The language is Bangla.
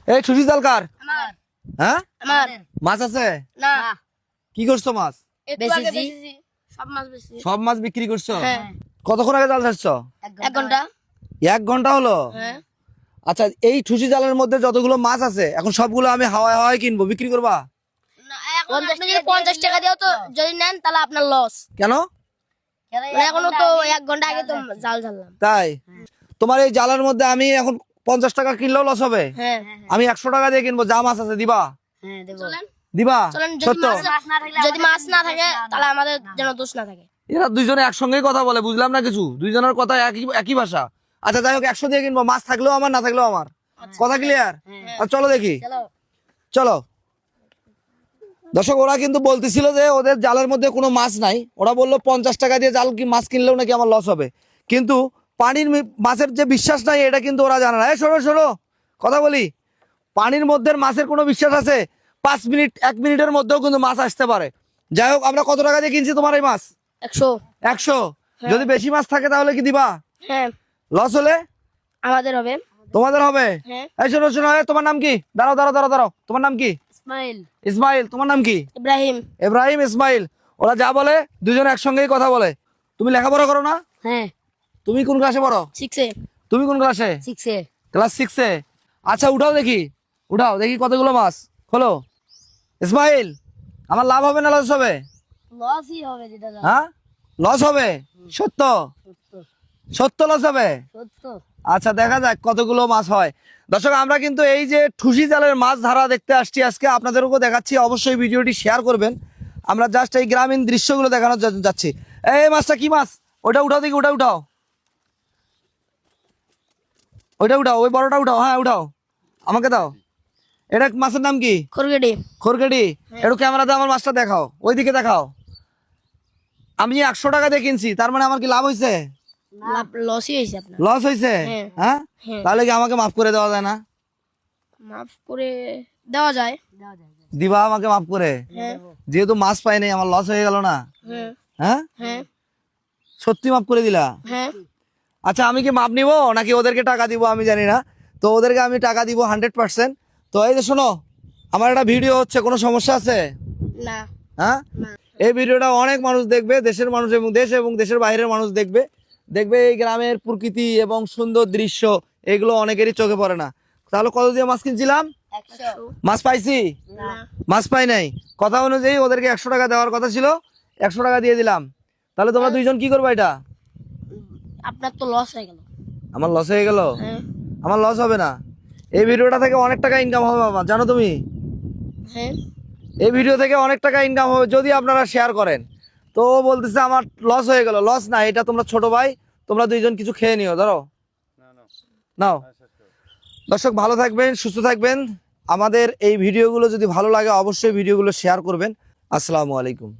এই ছুটি জাল কার? আমার। হ্যাঁ আমার। মাছ আছে? না। কি করছো মাছ? একটু আগে বেচেছি। সব মাছ বেচেছি। সব মাছ বিক্রি করছো? হ্যাঁ। কতক্ষণ আগে জাল ছাড়ছো? 1 ঘন্টা। 1 ঘন্টা হলো? হ্যাঁ। আচ্ছা, এই ঠুসি জালের মধ্যে যতগুলো মাছ আছে এখন সবগুলো আমি হাওয়ায় হাওয়ায় কিনবো, বিক্রি করবা? না, এখন আপনি যদি 50 টাকা দিও তো যদি নেন তাহলে আপনার লস। কেন? এখনো তো 1 ঘন্টা আগে তো জাল ঝাড়লাম। তাই? তোমার এই জালের মধ্যে আমি এখন 50 টাকা কিনলেও লস হবে? হ্যাঁ। আমি 100 টাকা দিয়ে কিনবো, যা মাছ আছে দিবা? হ্যাঁ দেব। চলেন। দিবা? চলেন, সত্য? যদি মাছ না থাকে তাহলে আমাদের যেন দোষ না থাকে। এরা দুইজনে একসঙ্গেই কথা বলে, বুঝলাম না কিছু, দুইজনের কথা একই একই ভাষা। আচ্ছা যাই হোক, 100 দিয়ে কিনবো, মাছ থাকলেও আমার না থাকলেও আমার, কথা ক্লিয়ার? চলো দেখি, চলো। চলো। দর্শক, ওরা কিন্তু বলতেছিল যে ওদের জালের মধ্যে কোনো মাছ নাই, ওরা বললো 50 টাকা দিয়ে জাল কি মাছ কিনলেও নাকি আমার লস হবে, কিন্তু পানির মাছের যে বিশ্বাস নাই এটা কিন্তু ওরা জানে না। এই শোনো শোনো, কথা বলি, পানির মধ্যে মাছের কোনো বিশ্বাস আছে? 5 মিনিট 1 মিনিটের মধ্যেও কিন্তু মাছ আসতে পারে। যাই হোক, আমরা কত টাকা দিয়ে কিনছি তোমার এই মাছ? 100। 100? যদি বেশি মাছ থাকে তাহলে কি দিবা? হ্যাঁ। লস হলে আমাদের হবে। তোমাদের হবে? হ্যাঁ। এই শোনো শোনো, তোমার নাম কি? দাঁড়াও দাঁড়াও দাঁড়াও দাঁড়াও, তোমার নাম কি? ইসমাইল। ইসমাইল। তোমার নাম কি? ইব্রাহিম। ইব্রাহিম, ইসমাইল। ওরা যা বলে দুজন একসঙ্গেই কথা বলে। তুমি লেখাপড়া করো না? হ্যাঁ। তুমি কোন ক্লাসে পড়ো? 6 এ। তুমি কোন ক্লাসে? 6 এ। ক্লাস 6 এ। আচ্ছা উঠাও দেখি, উঠাও দেখি কতগুলো মাছ। খোলো। ইসমাইল, আমার লাভ হবে না লস হবে? লসই হবে যেটা জানো। হ্যাঁ, লস হবে? সত্য? সত্য লস হবে? সত্য। আচ্ছা দেখা যাক কতগুলো মাছ হয়। দর্শক, আমরা কিন্তু এই যে ঠুসি জালের মাছ ধরা দেখতে আসছি আজকে, আপনাদেরকেও দেখাচ্ছি, অবশ্যই ভিডিওটি শেয়ার করবেন। আমরা জাস্ট এই গ্রামীণ দৃশ্যগুলো দেখানোর জন্য যাচ্ছি। এই মাছটা কি মাছ? ওটা উঠাও দেখি, ওটা উঠাও, ওইটা উঠাও, ওই বড়টা উঠাও, হ্যাঁ উঠাও, আমাকে দাও। এটা মাছের নাম কি? খরগেডি। খরগেডি। একটু ক্যামেরাতে আমার মাছটা দেখাও, ওইদিকে দেখাও। আমি 100 টাকা দিয়ে কিনছি, তার মানে আমার কি লাভ হয়েছে? লাভ লসই হইছে আপনার। লস হয়েছে? হ্যাঁ। হ্যাঁ, হ্যাঁ। তাহলে কি আমাকে মাফ করে দেওয়া যায় না? মাফ করে দেওয়া যায়। দিবা আমাকে মাফ করে? হ্যাঁ। যেহেতু মাছ পাই নাই, আমার লস হয়ে গেল না? হ্যাঁ। হ্যাঁ, হ্যাঁ। সত্যি মাফ করে দিলা? হ্যাঁ। আচ্ছা, আমি কি মাপ নিব নাকি ওদেরকে টাকা দিব আমি জানি না, তো ওদেরকে আমি টাকা দিব 100%। তো এই যে শোনো, আমার একটা ভিডিও হচ্ছে, কোনো সমস্যা আছে? না। হ্যাঁ, না। এই ভিডিওটা অনেক মানুষ দেখবে, দেশের মানুষ এবং দেশের বাইরের মানুষ দেখবে। দেখবে এই গ্রামের প্রকৃতি এবং সুন্দর দৃশ্য, এগুলো অনেকেরই চোখে পড়ে না। তাহলে কত দিয়ে মাছ কিনছিলাম? 100। মাছ পাইছি? না। মাছ পাই নাই। কথা অনুযায়ী ওদেরকে 100 টাকা দেওয়ার কথা ছিল, 100 টাকা দিয়ে দিলাম। তাহলে তোমরা দুইজন কি করবে এটা? আপনার তো লস হয়ে গেল। আমার লস হয়ে গেল? হ্যাঁ। আমার লস হবে না, এই ভিডিওটা থেকে অনেক টাকা ইনকাম হবে আমার, জানো তুমি? হ্যাঁ। এই ভিডিও থেকে অনেক টাকা ইনকাম হবে যদি আপনারা শেয়ার করেন। তো ও বলতেছে আমার লস হয়ে গেল। লস না, এটা তোমরা ছোট ভাই, তোমরা দুইজন কিছু খেয়ে নিও, ধরো নাও। দর্শক, ভালো থাকবেন, সুস্থ থাকবেন। আমাদের এই ভিডিওগুলো যদি ভালো লাগে অবশ্যই ভিডিওগুলো শেয়ার করবেন। আসসালামু আলাইকুম।